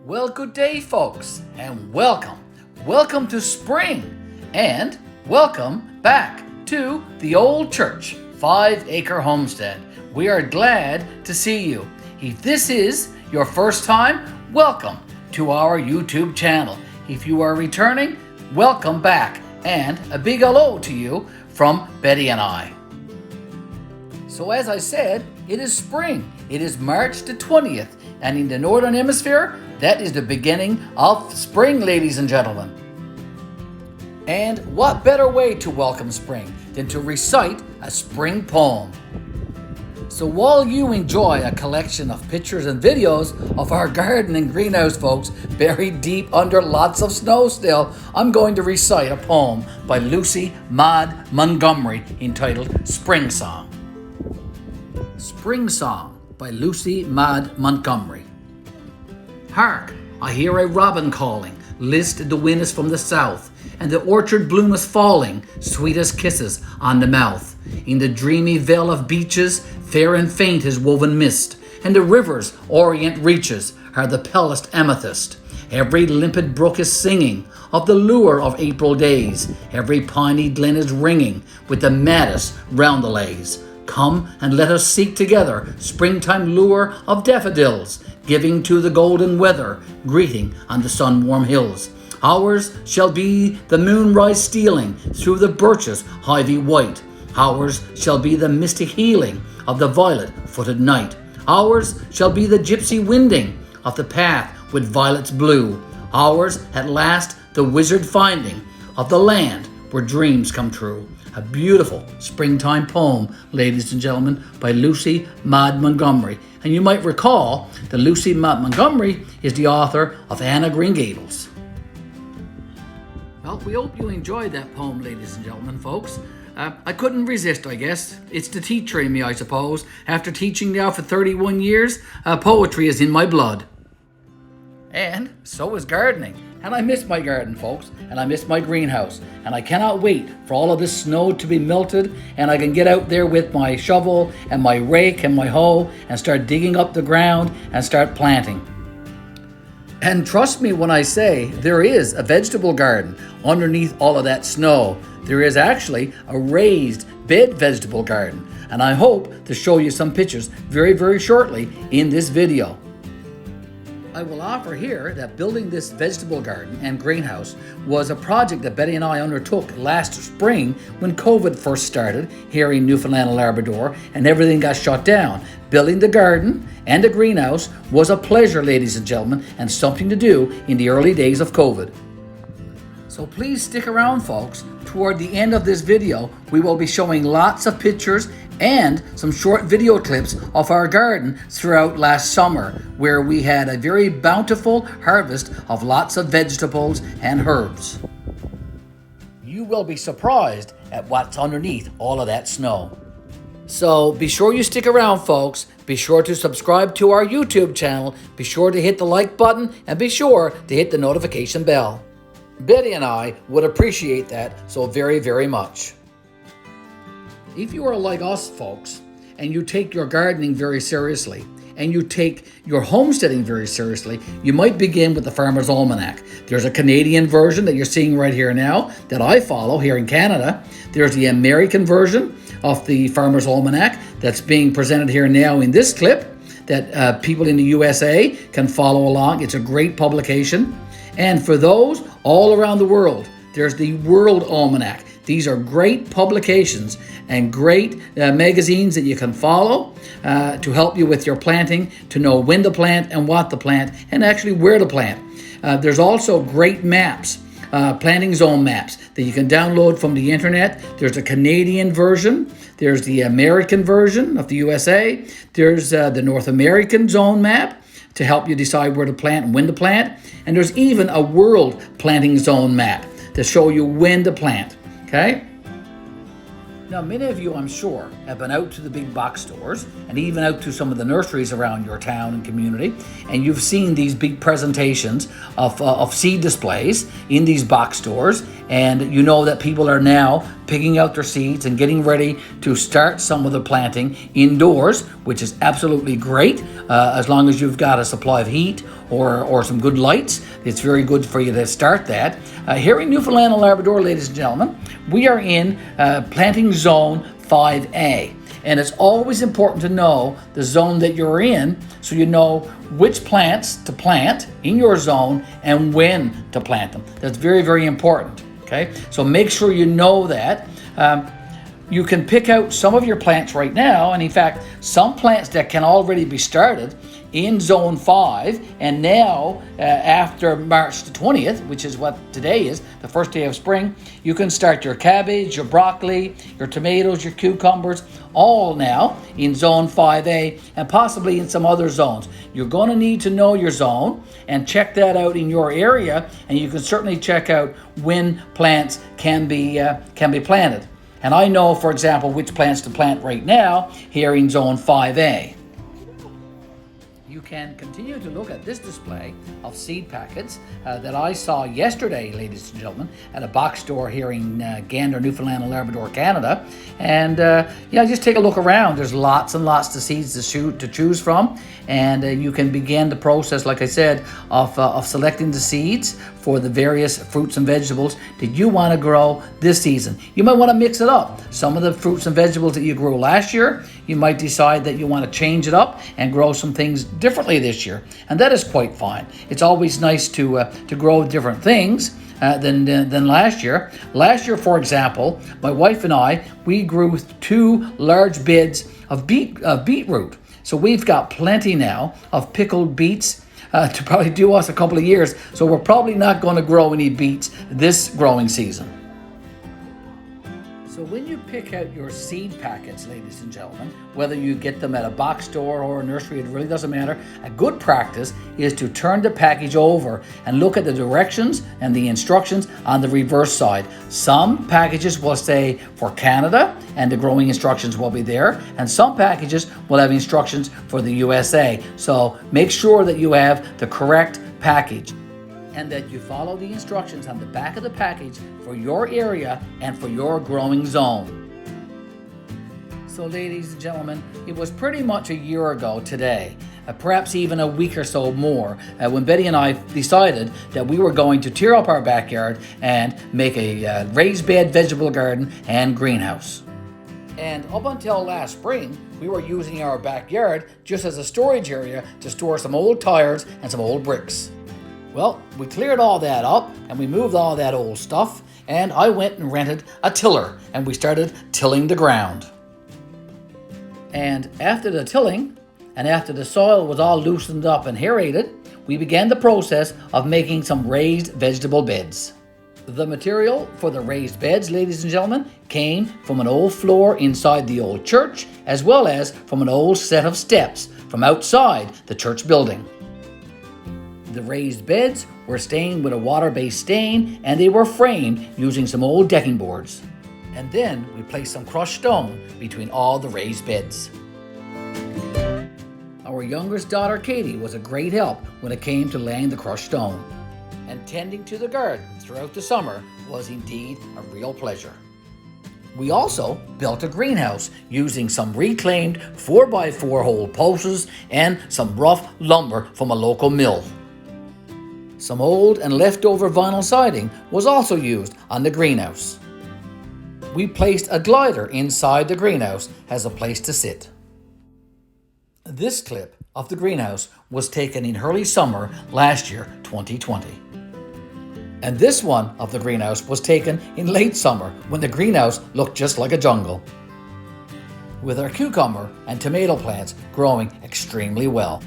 Well, good day, folks, and welcome. Welcome to spring, and welcome back to the old church, 5 Acre Homestead. We are glad to see you. If this is your first time, welcome to our YouTube channel. If you are returning, welcome back, and a big hello to you from Betty and I. So as I said, it is spring. It is March the 20th, and in the Northern Hemisphere, that is the beginning of spring, ladies and gentlemen. And what better way to welcome spring than to recite a spring poem? So while you enjoy a collection of pictures and videos of our garden and greenhouse, folks, buried deep under lots of snow still, I'm going to recite a poem by Lucy Maud Montgomery entitled Spring Song. Spring Song by Lucy Maud Montgomery. Hark, I hear a robin calling, list the wind is from the south, and the orchard bloom is falling, sweet as kisses on the mouth. In the dreamy veil of beeches, fair and faint is woven mist, and the river's orient reaches are the pellucid amethyst. Every limpid brook is singing of the lure of April days, every piney glen is ringing with the maddest roundelays. Come and let us seek together springtime lure of daffodils, giving to the golden weather greeting on the sun-warm hills. Ours shall be the moonrise stealing through the birches ivy white. Ours shall be the mystic healing of the violet-footed night. Ours shall be the gypsy winding of the path with violets blue. Ours at last the wizard finding of the land where dreams come true. A beautiful springtime poem, ladies and gentlemen, by Lucy Maud Montgomery. And you might recall that Lucy Maud Montgomery is the author of Anne of Green Gables. Well, we hope you enjoyed that poem, ladies and gentlemen, folks. I couldn't resist, I guess. It's the teacher in me, I suppose. After teaching now for 31 years, poetry is in my blood. And so is gardening. And I miss my garden, folks, and I miss my greenhouse. And I cannot wait for all of this snow to be melted, and I can get out there with my shovel and my rake and my hoe and start digging up the ground and start planting. And trust me when I say there is a vegetable garden underneath all of that snow. There is actually a raised bed vegetable garden. And I hope to show you some pictures very, very shortly in this video. I will offer here that building this vegetable garden and greenhouse was a project that Betty and I undertook last spring when COVID first started here in Newfoundland and Labrador and everything got shut down. Building the garden and the greenhouse was a pleasure, ladies and gentlemen, and something to do in the early days of COVID. So please stick around, folks. Toward the end of this video, we will be showing lots of pictures and some short video clips of our garden throughout last summer, where we had a very bountiful harvest of lots of vegetables and herbs. You will be surprised at what's underneath all of that snow. So be sure you stick around, folks. Be sure to subscribe to our YouTube channel. Be sure to hit the like button and be sure to hit the notification bell. Betty and I would appreciate that so very, very much. If you are like us, folks, and you take your gardening very seriously, and you take your homesteading very seriously, you might begin with the Farmer's Almanac. There's a Canadian version that you're seeing right here now that I follow here in Canada. There's the American version of the Farmer's Almanac that's being presented here now in this clip that people in the USA can follow along. It's a great publication. And for those all around the world, there's the World Almanac. These are great publications and great magazines that you can follow to help you with your planting, to know when to plant and what to plant, and actually where to plant. There's also great maps, planting zone maps that you can download from the internet. There's a Canadian version. There's the American version of the USA. There's the North American zone map to help you decide where to plant and when to plant. And there's even a world planting zone map to show you when to plant. Okay? Now, many of you, I'm sure, have been out to the big box stores and even out to some of the nurseries around your town and community, and you've seen these big presentations of seed displays in these box stores, and you know that people are now picking out their seeds and getting ready to start some of the planting indoors, which is absolutely great. As long as you've got a supply of heat or some good lights, it's very good for you to start that. Here in Newfoundland and Labrador, ladies and gentlemen, we are in planting zone 5A. And it's always important to know the zone that you're in so you know which plants to plant in your zone and when to plant them. That's very, very important. Okay, so make sure you know that. You can pick out some of your plants right now, and in fact, some plants that can already be started in Zone 5, and now after March the 20th, which is what today is, the first day of spring, you can start your cabbage, your broccoli, your tomatoes, your cucumbers, all now in Zone 5A and possibly in some other zones. You're going to need to know your zone and check that out in your area, and you can certainly check out when plants can be planted. And I know, for example, which plants to plant right now here in Zone 5A. You can continue to look at this display of seed packets that I saw yesterday, ladies and gentlemen, at a box store here in Gander, Newfoundland and Labrador, Canada. And just take a look around. There's lots and lots of seeds to choose from, and you can begin the process, like I said, of selecting the seeds for the various fruits and vegetables that you want to grow this season. You might want to mix it up. Some of the fruits and vegetables that you grew last year, you might decide that you want to change it up and grow some things differently this year, and that is quite fine. It's always nice to grow different things than last year. Last year, for example, my wife and I, we grew 2 large beds of beetroot. So we've got plenty now of pickled beets to probably do us a couple of years. So we're probably not going to grow any beets this growing season. So when you pick out your seed packets, ladies and gentlemen, whether you get them at a box store or a nursery, it really doesn't matter. A good practice is to turn the package over and look at the directions and the instructions on the reverse side. Some packages will say for Canada and the growing instructions will be there, and some packages will have instructions for the USA. So make sure that you have the correct package and that you follow the instructions on the back of the package for your area and for your growing zone. So ladies and gentlemen, it was pretty much a year ago today, perhaps even a week or so more, when Betty and I decided that we were going to tear up our backyard and make a raised bed vegetable garden and greenhouse. And up until last spring, we were using our backyard just as a storage area to store some old tires and some old bricks. Well, we cleared all that up and we moved all that old stuff, and I went and rented a tiller and we started tilling the ground. And after the tilling and after the soil was all loosened up and aerated, we began the process of making some raised vegetable beds. The material for the raised beds, ladies and gentlemen, came from an old floor inside the old church, as well as from an old set of steps from outside the church building. The raised beds were stained with a water-based stain, and they were framed using some old decking boards. And then we placed some crushed stone between all the raised beds. Our youngest daughter, Katie, was a great help when it came to laying the crushed stone. And tending to the garden throughout the summer was indeed a real pleasure. We also built a greenhouse using some reclaimed 4x4 hole posts and some rough lumber from a local mill. Some old and leftover vinyl siding was also used on the greenhouse. We placed a glider inside the greenhouse as a place to sit. This clip of the greenhouse was taken in early summer last year, 2020. And this one of the greenhouse was taken in late summer when the greenhouse looked just like a jungle, with our cucumber and tomato plants growing extremely well.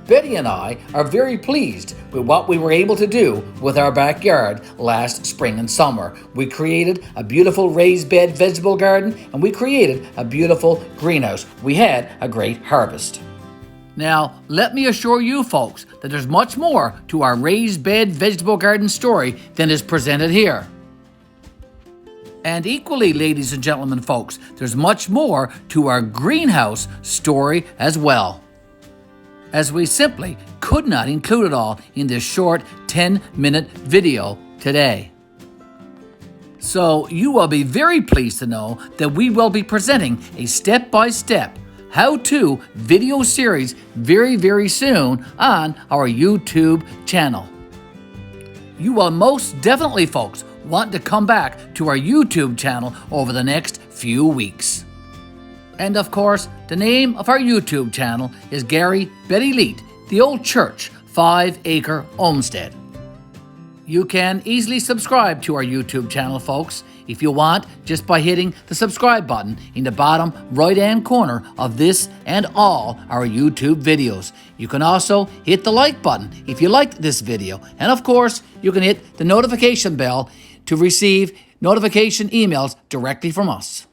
Betty and I are very pleased with what we were able to do with our backyard last spring and summer. We created a beautiful raised bed vegetable garden, and we created a beautiful greenhouse. We had a great harvest. Now, let me assure you folks that there's much more to our raised bed vegetable garden story than is presented here. And equally, ladies and gentlemen folks, there's much more to our greenhouse story as well, as we simply could not include it all in this short 10-minute video today. So you will be very pleased to know that we will be presenting a step-by-step how-to video series very soon on our YouTube channel. You will most definitely, folks, want to come back to our YouTube channel over the next few weeks. And of course, the name of our YouTube channel is Garry, Betty, the Old Church, 5 Acre Homestead. You can easily subscribe to our YouTube channel, folks, if you want, just by hitting the subscribe button in the bottom right-hand corner of this and all our YouTube videos. You can also hit the like button if you liked this video. And of course, you can hit the notification bell to receive notification emails directly from us.